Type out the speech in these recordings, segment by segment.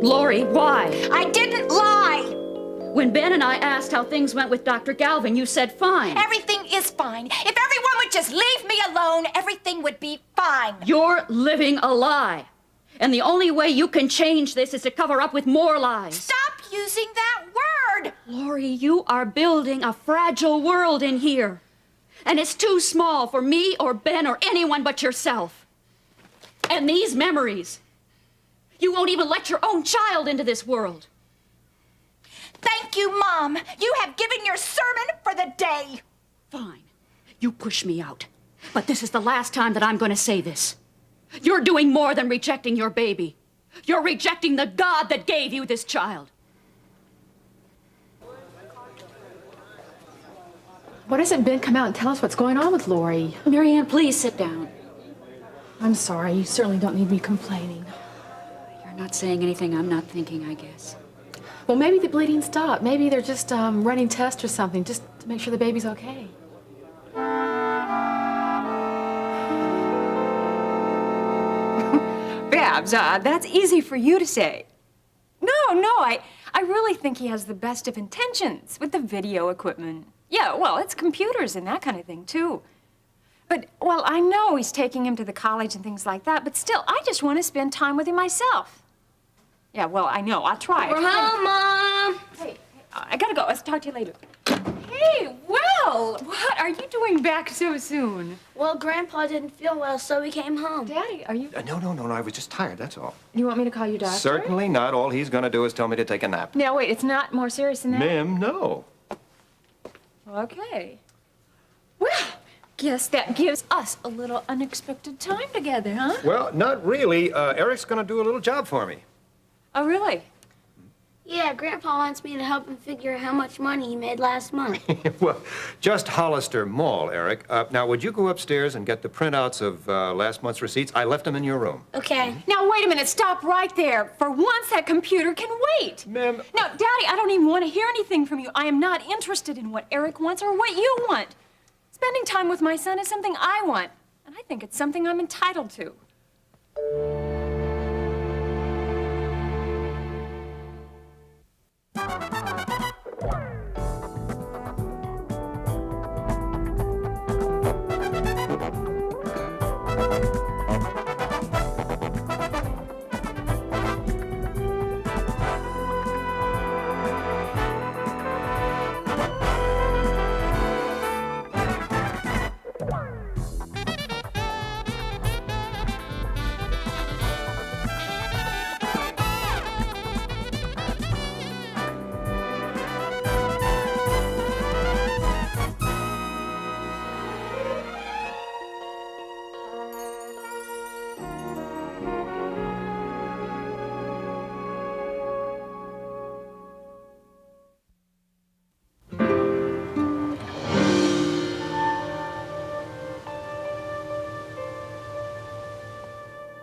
Lori, why? I didn't lie! When Ben and I asked how things went with Dr. Galvin, you said fine. Everything is fine. If everyone would just leave me alone, everything would be fine. You're living a lie. And the only way you can change this is to cover up with more lies. Stop using that word! Lori, you are building a fragile world in here. And it's too small for me or Ben or anyone but yourself. And these memories. You won't even let your own child into this world. Thank you, Mom. You have given your sermon for the day. Fine. You push me out. But this is the last time that I'm going to say this. You're doing more than rejecting your baby. You're rejecting the God that gave you this child. Why doesn't Ben come out and tell us what's going on with Lori? Marianne, please sit down. I'm sorry. You certainly don't need me complaining. You're not saying anything I'm not thinking, I guess. Well, maybe the bleeding stopped. Maybe they're just running tests or something, just to make sure the baby's okay. Babs, that's easy for you to say. No, I really think he has the best of intentions with the video equipment. Yeah, well, it's computers and that kind of thing, too. But, well, I know he's taking him to the college and things like that, but still, I just want to spend time with him myself. Yeah, well, I know. I'll try. We're home, Mom. Hey, I gotta go. I'll talk to you later. Hey, Will! What are you doing back so soon? Well, Grandpa didn't feel well, so we came home. Daddy, are you... No, I was just tired, that's all. You want me to call you doctor? Certainly not. All he's gonna do is tell me to take a nap. No, wait, it's not more serious than that? Mim, no. Okay. Well, guess that gives us a little unexpected time together, huh? Well, not really. Eric's gonna do a little job for me. Oh, really? Yeah, Grandpa wants me to help him figure out how much money he made last month. Well, just Hollister Mall, Eric. Now, would you go upstairs and get the printouts of last month's receipts? I left them in your room. Okay. Now, wait a minute. Stop right there. For once, that computer can wait. Ma'am. Now, Daddy, I don't even want to hear anything from you. I am not interested in what Eric wants or what you want. Spending time with my son is something I want, and I think it's something I'm entitled to.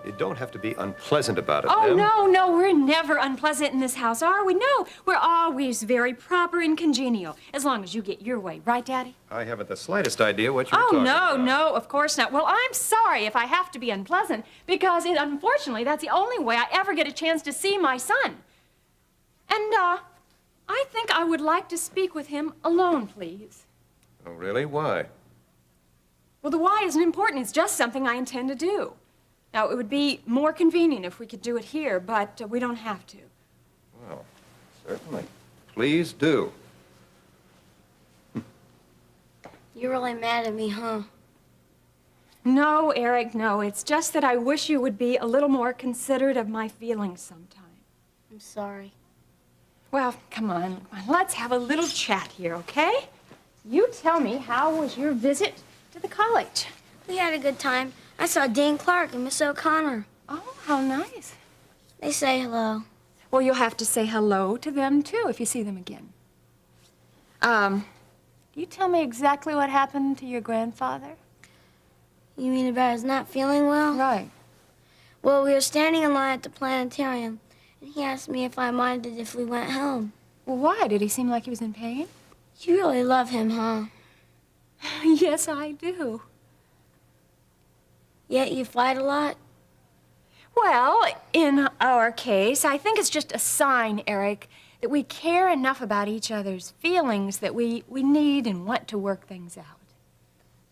You don't have to be unpleasant about it, Oh, Mim. no, we're never unpleasant in this house, are we? No, we're always very proper and congenial, as long as you get your way. Right, Daddy? I haven't the slightest idea what you're Oh, talking about. no, of course not. Well, I'm sorry if I have to be unpleasant, because unfortunately, that's the only way I ever get a chance to see my son. And, I think I would like to speak with him alone, please. Oh, really? Why? Well, the why isn't important. It's just something I intend to do. Now, it would be more convenient if we could do it here, but we don't have to. Well, certainly. Please do. You're really mad at me, huh? No, Eric, no. It's just that I wish you would be a little more considerate of my feelings sometime. I'm sorry. Well, come on. Let's have a little chat here, okay? You tell me, how was your visit to the college? We had a good time. I saw Dean Clark and Miss O'Connor. Oh, how nice. They say hello. Well, you'll have to say hello to them, too, if you see them again. Do you tell me exactly what happened to your grandfather? You mean about his not feeling well? Right. Well, we were standing in line at the planetarium, and he asked me if I minded if we went home. Well, why? Did he seem like he was in pain? You really love him, huh? Yes, I do. Yet you fight a lot? Well, in our case, I think it's just a sign, Eric, that we care enough about each other's feelings that we need and want to work things out.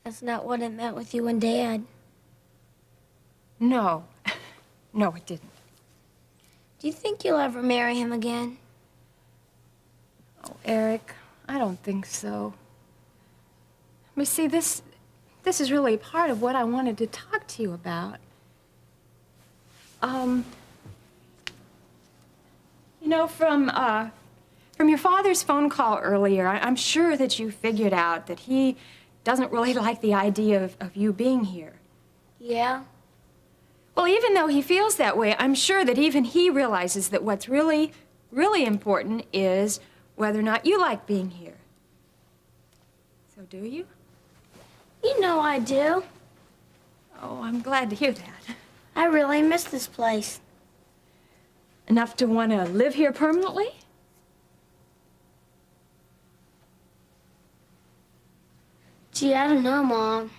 That's not what it meant with you and Dad. No. No, it didn't. Do you think you'll ever marry him again? Oh, Eric, I don't think so. But see, this is really part of what I wanted to talk to you about. You know, from your father's phone call earlier, I'm sure that you figured out that he doesn't really like the idea of you being here. Yeah? Well, even though he feels that way, I'm sure that even he realizes that what's really, really important is whether or not you like being here. So do you? You know I do. Oh, I'm glad to hear that. I really miss this place. Enough to want to live here permanently? Gee, I don't know, Mom.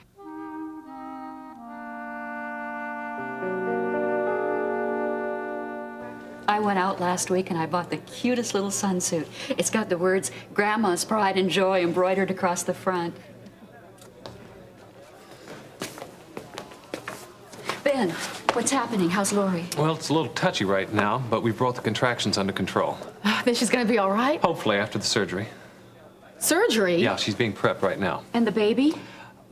I went out last week and I bought the cutest little sunsuit. It's got the words Grandma's Pride and Joy embroidered across the front. Ben, what's happening? How's Lori? Well, it's a little touchy right now, but we brought the contractions under control. Then she's gonna be all right? Hopefully after the surgery. Surgery? Yeah, she's being prepped right now. And the baby?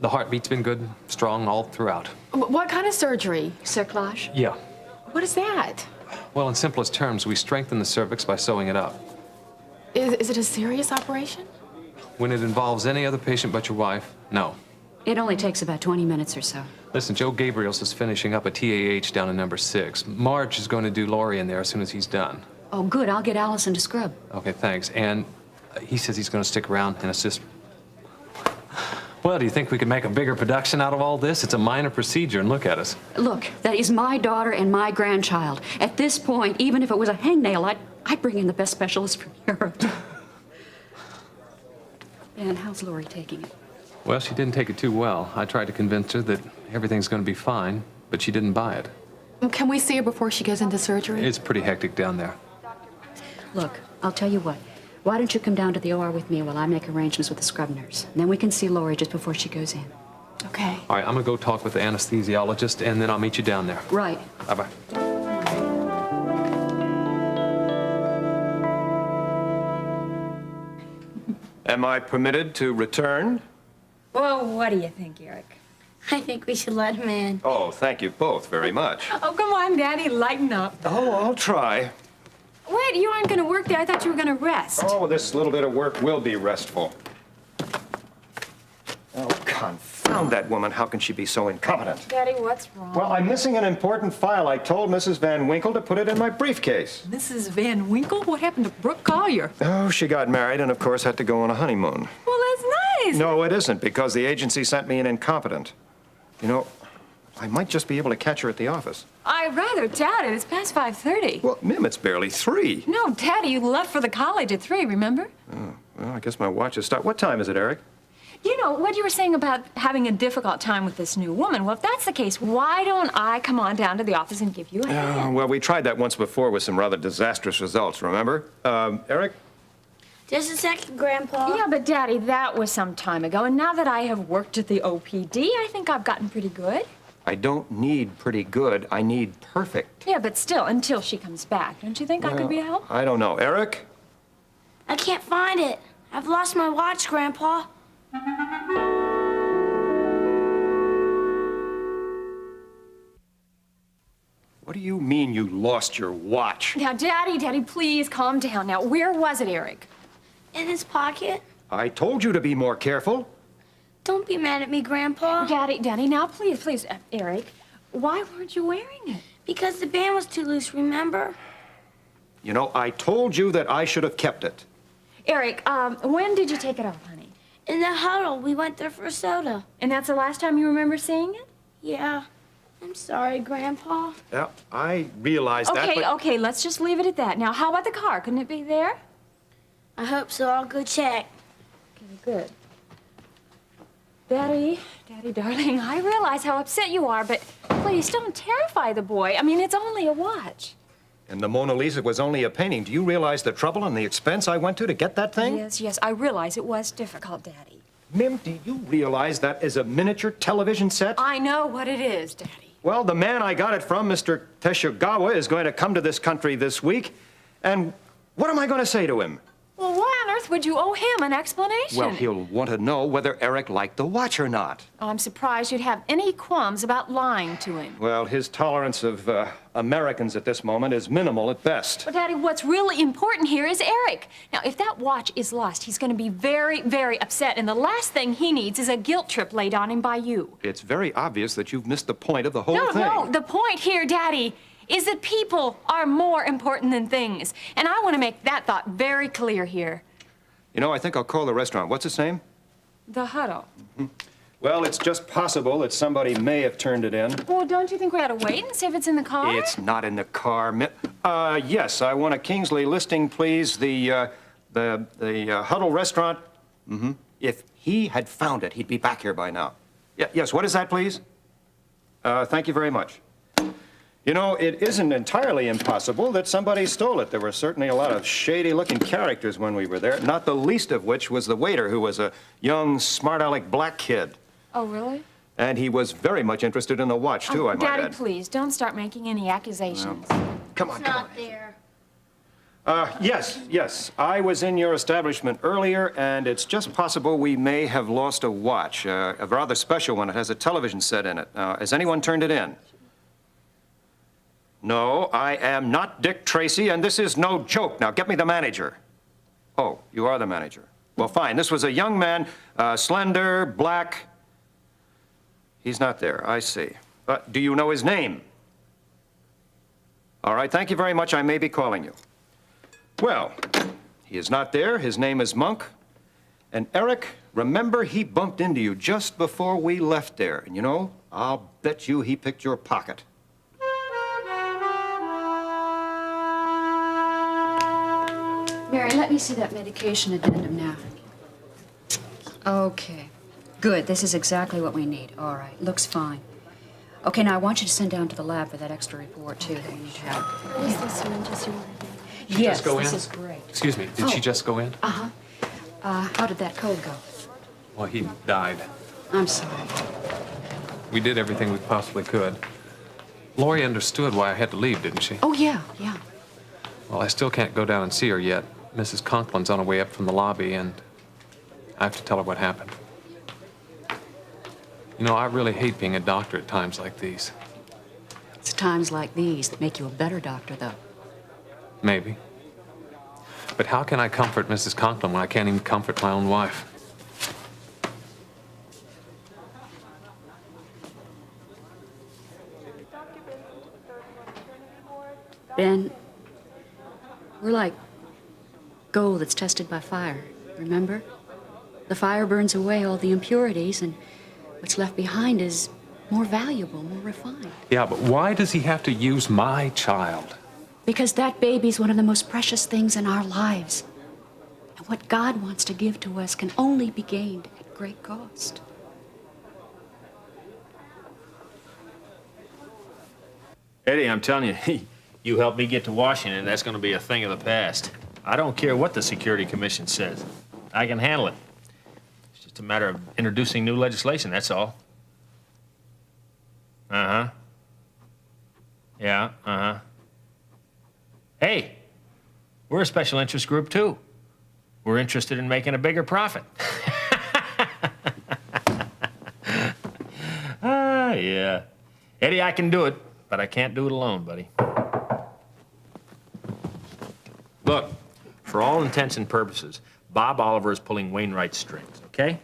The heartbeat's been good, strong all throughout. What kind of surgery? Cerclage? Yeah. What is that? Well, in simplest terms, we strengthen the cervix by sewing it up. Is it a serious operation? When it involves any other patient but your wife, no. It only takes about 20 minutes or so. Listen, Joe Gabriels is finishing up a TAH down in number 6. Marge is going to do Lori in there as soon as he's done. Oh, good. I'll get Allison to scrub. Okay, thanks. And he says he's going to stick around and assist. Well, do you think we could make a bigger production out of all this? It's a minor procedure, and look at us. Look, that is my daughter and my grandchild. At this point, even if it was a hangnail, I'd bring in the best specialist from Europe. And how's Lori taking it? Well, she didn't take it too well. I tried to convince her that everything's going to be fine, but she didn't buy it. Can we see her before she goes into surgery? It's pretty hectic down there. Look, I'll tell you what. Why don't you come down to the OR with me while I make arrangements with the scrub nurse? And then we can see Lori just before she goes in. Okay. All right, I'm going to go talk with the anesthesiologist, and then I'll meet you down there. Right. Bye-bye. Am I permitted to return? Well, what do you think, Eric? I think we should let him in. Oh, thank you both very much. Oh, come on, Daddy, lighten up. Oh, I'll try. Wait, you aren't going to work there. I thought you were going to rest. Oh, this little bit of work will be restful. Oh, confound that woman. How can she be so incompetent? Daddy, what's wrong? Well, I'm missing an important file. I told Mrs. Van Winkle to put it in my briefcase. Mrs. Van Winkle? What happened to Brooke Collier? Oh, she got married and, of course, had to go on a honeymoon. Well, that's nice. No, it isn't, because the agency sent me an incompetent. You know, I might just be able to catch her at the office. I rather doubt it. It's past 5:30. Well, Mim, it's barely 3. No, Daddy, you left for the college at 3, remember? Well, I guess my watch is stopped. What time is it, Eric? You know, what you were saying about having a difficult time with this new woman, well, if that's the case, why don't I come on down to the office and give you a hand? Well, we tried that once before with some rather disastrous results, remember? Eric? Just a second, Grandpa. Yeah, but Daddy, that was some time ago, and now that I have worked at the OPD, I think I've gotten pretty good. I don't need pretty good. I need perfect. Yeah, but still, until she comes back, don't you think I could be a help? I don't know. Eric? I can't find it. I've lost my watch, Grandpa. What do you mean you lost your watch? Now, Daddy, please calm down. Now, where was it, Eric? In his pocket. I told you to be more careful. Don't be mad at me, Grandpa. Daddy, now, please, Eric, why weren't you wearing it? Because the band was too loose, remember? You know, I told you that I should have kept it. Eric, when did you take it off, honey? In the huddle, we went there for soda. And that's the last time you remember seeing it? Yeah. I'm sorry, Grandpa. Yeah, I realize that, but... Okay, let's just leave it at that. Now, how about the car? Couldn't it be there? I hope so. I'll go check. Okay, good. Daddy, darling, I realize how upset you are, but please don't terrify the boy. I mean, it's only a watch. And the Mona Lisa was only a painting. Do you realize the trouble and the expense I went to get that thing? Yes, I realize it was difficult, Daddy. Mim, do you realize that is a miniature television set? I know what it is, Daddy. Well, the man I got it from, Mr. Teshugawa, is going to come to this country this week. And what am I going to say to him? Well, why on earth would you owe him an explanation? Well, he'll want to know whether Eric liked the watch or not. I'm surprised you'd have any qualms about lying to him. Well, his tolerance of Americans at this moment is minimal at best. But, Daddy, what's really important here is Eric. Now, if that watch is lost, he's going to be very, very upset, and the last thing he needs is a guilt trip laid on him by you. It's very obvious that you've missed the point of the whole thing. No, the point here, Daddy, is that people are more important than things. And I want to make that thought very clear here. You know, I think I'll call the restaurant. What's its name? The Huddle. Well, it's just possible that somebody may have turned it in. Well, don't you think we ought to wait and see if it's in the car? It's not in the car. Yes, I want a Kingsley listing, please. The Huddle restaurant. If he had found it, he'd be back here by now. Yes, what is that, please? Thank you very much. You know, it isn't entirely impossible that somebody stole it. There were certainly a lot of shady-looking characters when we were there, not the least of which was the waiter, who was a young, smart-aleck black kid. Oh, really? And he was very much interested in the watch, too, I might Daddy, add. please, don't start making any accusations. Come on, It's not there. Yes. I was in your establishment earlier, and it's just possible we may have lost a watch, a rather special one. It has a television set in it. Has anyone turned it in? No, I am not Dick Tracy, and this is no joke. Now, get me the manager. Oh, you are the manager. Well, fine. This was a young man, slender, black. He's not there. I see. Do you know his name? All right, thank you very much. I may be calling you. Well, he is not there. His name is Monk. And Eric, remember, he bumped into you just before we left there. And you know, I'll bet you he picked your pocket. Mary, let me see that medication addendum now. Okay. Good. This is exactly what we need. All right. Looks fine. Okay, now I want you to send down to the lab for that extra report, too, that we need to have. What is this one? Just you. Yes, go this in? is great. Excuse me, did she just go in? Uh-huh. How did that code go? Well, he died. I'm sorry. We did everything we possibly could. Lori understood why I had to leave, didn't she? Oh, yeah. Well, I still can't go down and see her yet. Mrs. Conklin's on her way up from the lobby, and I have to tell her what happened. You know, I really hate being a doctor at times like these. It's times like these that make you a better doctor, though. Maybe. But how can I comfort Mrs. Conklin when I can't even comfort my own wife? Ben, we're like gold that's tested by fire, remember? The fire burns away all the impurities, and what's left behind is more valuable, more refined. Yeah, but why does he have to use my child? Because that baby's one of the most precious things in our lives. And what God wants to give to us can only be gained at great cost. Eddie, I'm telling you, you helped me get to Washington, that's going to be a thing of the past. I don't care what the Security Commission says. I can handle it. It's just a matter of introducing new legislation, that's all. Uh-huh. Yeah, uh-huh. Hey, we're a special interest group, too. We're interested in making a bigger profit. Yeah. Eddie, I can do it, but I can't do it alone, buddy. Look, for all intents and purposes, Bob Oliver is pulling Wainwright's strings, okay?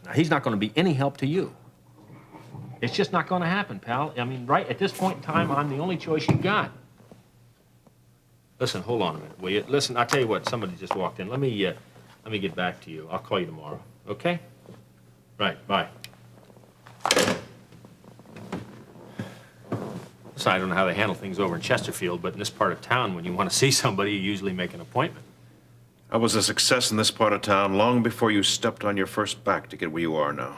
Now, he's not going to be any help to you. It's just not going to happen, pal. I mean, right at this point in time, I'm the only choice you've got. Listen, hold on a minute, will you? Listen, I'll tell you what, somebody just walked in. Let me get back to you. I'll call you tomorrow, okay? Right, bye. Listen, I don't know how they handle things over in Chesterfield, but in this part of town, when you want to see somebody, you usually make an appointment. I was a success in this part of town long before you stepped on your first back to get where you are now.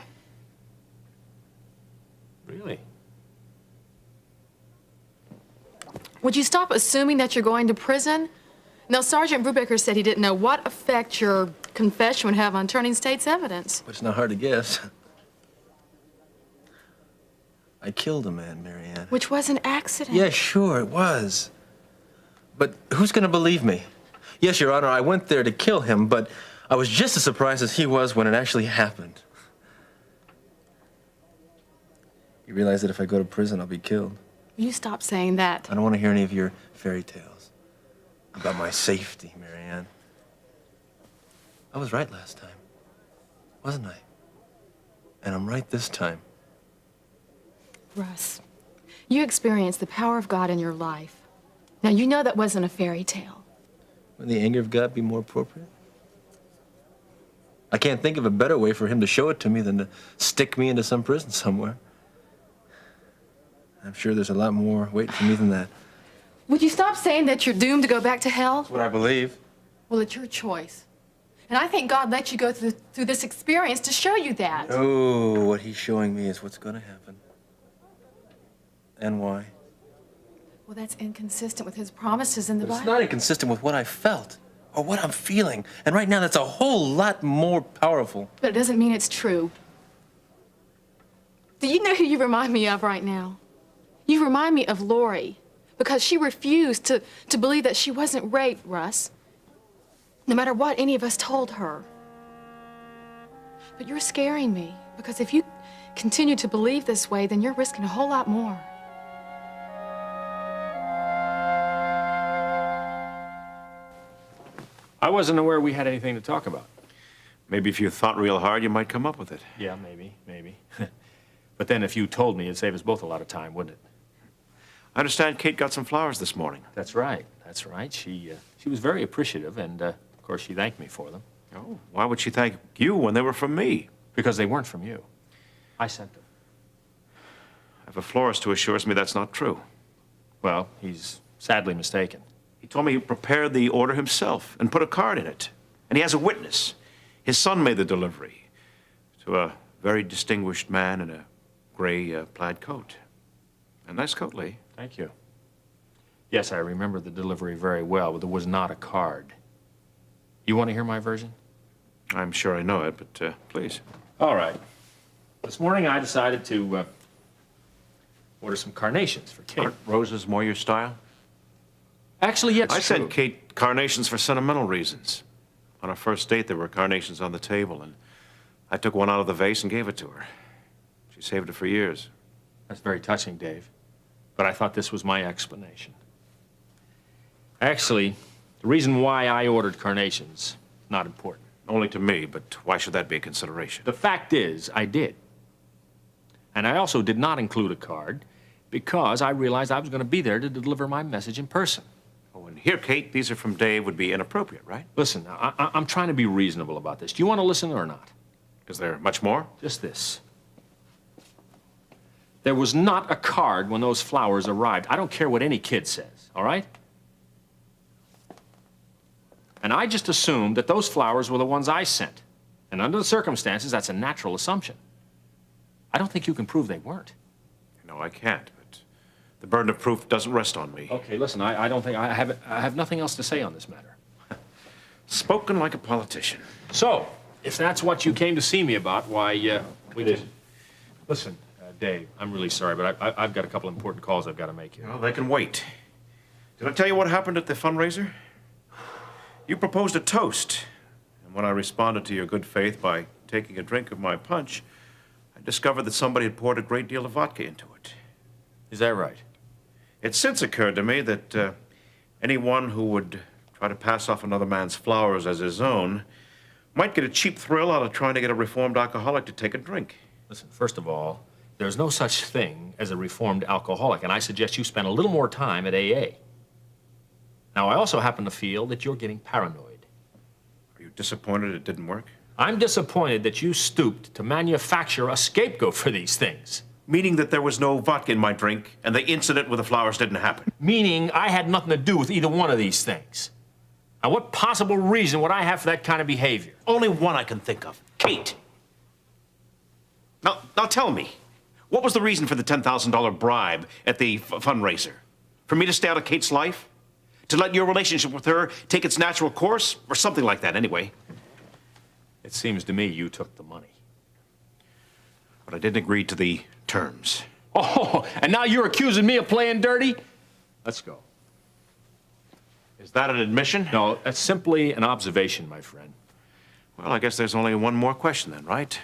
Really? Would you stop assuming that you're going to prison? No, Sergeant Brubaker said he didn't know what effect your confession would have on turning state's evidence. But it's not hard to guess. I killed a man, Marianne. Which was an accident. Yeah, sure, it was. But who's gonna believe me? Yes, Your Honor, I went there to kill him, but I was just as surprised as he was when it actually happened. You realize that if I go to prison, I'll be killed. You stop saying that. I don't want to hear any of your fairy tales about my safety, Marianne. I was right last time, wasn't I? And I'm right this time. Russ, you experienced the power of God in your life. Now, you know that wasn't a fairy tale. Wouldn't the anger of God be more appropriate? I can't think of a better way for him to show it to me than to stick me into some prison somewhere. I'm sure there's a lot more waiting for me than that. Would you stop saying that you're doomed to go back to hell? That's what I believe. Well, it's your choice. And I think God let you go through this experience to show you that. Oh, what he's showing me is what's going to happen. And why. Well, that's inconsistent with his promises in the But it's Bible. not inconsistent with what I felt or what I'm feeling. And right now, that's a whole lot more powerful. But it doesn't mean it's true. Do you know who you remind me of right now? You remind me of Lori, because she refused to believe that she wasn't raped, Russ, no matter what any of us told her. But you're scaring me, because if you continue to believe this way, then you're risking a whole lot more. I wasn't aware we had anything to talk about. Maybe if you thought real hard, you might come up with it. Yeah, maybe. But then if you told me, it'd save us both a lot of time, wouldn't it? I understand Kate got some flowers this morning. That's right. She was very appreciative, and of course, she thanked me for them. Oh, why would she thank you when they were from me? Because they weren't from you. I sent them. I have a florist who assures me that's not true. Well, he's sadly mistaken. He told me he prepared the order himself and put a card in it. And he has a witness. His son made the delivery to a very distinguished man in a gray plaid coat. A nice coat, Lee. Thank you. Yes, I remember the delivery very well, but there was not a card. You want to hear my version? I'm sure I know it, but please. All right. This morning I decided to order some carnations for Kate. Aren't roses more your style? Actually, yes, I sent Kate carnations for sentimental reasons. On our first date, there were carnations on the table, and I took one out of the vase and gave it to her. She saved it for years. That's very touching, Dave. But I thought this was my explanation. Actually, the reason why I ordered carnations, not important. Only to me, but why should that be a consideration? The fact is, I did. And I also did not include a card because I realized I was going to be there to deliver my message in person. Oh, and here, Kate, these are from Dave would be inappropriate, right? Listen, I'm trying to be reasonable about this. Do you want to listen or not? Is there much more? Just this. There was not a card when those flowers arrived. I don't care what any kid says, all right? And I just assumed that those flowers were the ones I sent. And under the circumstances, that's a natural assumption. I don't think you can prove they weren't. No, I can't, but the burden of proof doesn't rest on me. Okay, listen, I don't think I have nothing else to say on this matter. Spoken like a politician. So, if that's what you came to see me about, why, we did. Listen, Dave, I'm really sorry, but I've got a couple important calls I've got to make here. Well, they can wait. Did I tell you what happened at the fundraiser? You proposed a toast, and when I responded to your good faith by taking a drink of my punch, I discovered that somebody had poured a great deal of vodka into it. Is that right? It's since occurred to me that anyone who would try to pass off another man's flowers as his own might get a cheap thrill out of trying to get a reformed alcoholic to take a drink. Listen, first of all, there's no such thing as a reformed alcoholic, and I suggest you spend a little more time at AA. Now, I also happen to feel that you're getting paranoid. Are you disappointed it didn't work? I'm disappointed that you stooped to manufacture a scapegoat for these things. Meaning that there was no vodka in my drink, and the incident with the flowers didn't happen. Meaning I had nothing to do with either one of these things. Now, what possible reason would I have for that kind of behavior? Only one I can think of. Kate. Now tell me, what was the reason for the $10,000 bribe at the fundraiser? For me to stay out of Kate's life? To let your relationship with her take its natural course? Or something like that, anyway. It seems to me you took the money. But I didn't agree to the terms. Oh, and now you're accusing me of playing dirty? Let's go. Is that an admission? No, that's simply an observation, my friend. Well, I guess there's only one more question then, right?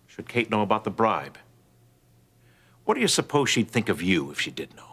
Should Kate know about the bribe? What do you suppose she'd think of you if she did know?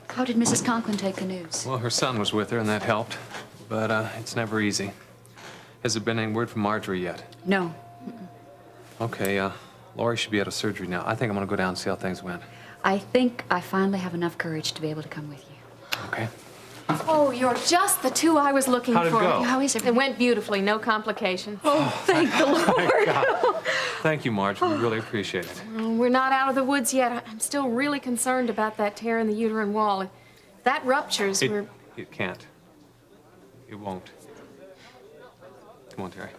How did Mrs. Conklin take the news? Well, her son was with her, and that helped. But it's never easy. Has there been any word from Marjorie yet? No. Okay, Laurie should be out of surgery now. I think I'm gonna go down and see how things went. I think I finally have enough courage to be able to come with you. Okay. Oh, you're just the two I was looking How'd it for. go? How is it? It went beautifully, no complications. Oh, thank the Lord. Thank you, Marge. We really appreciate it. We're not out of the woods yet. I'm still really concerned about that tear in the uterine wall. If that ruptures, we're... It can't. It won't. Come on, Terry.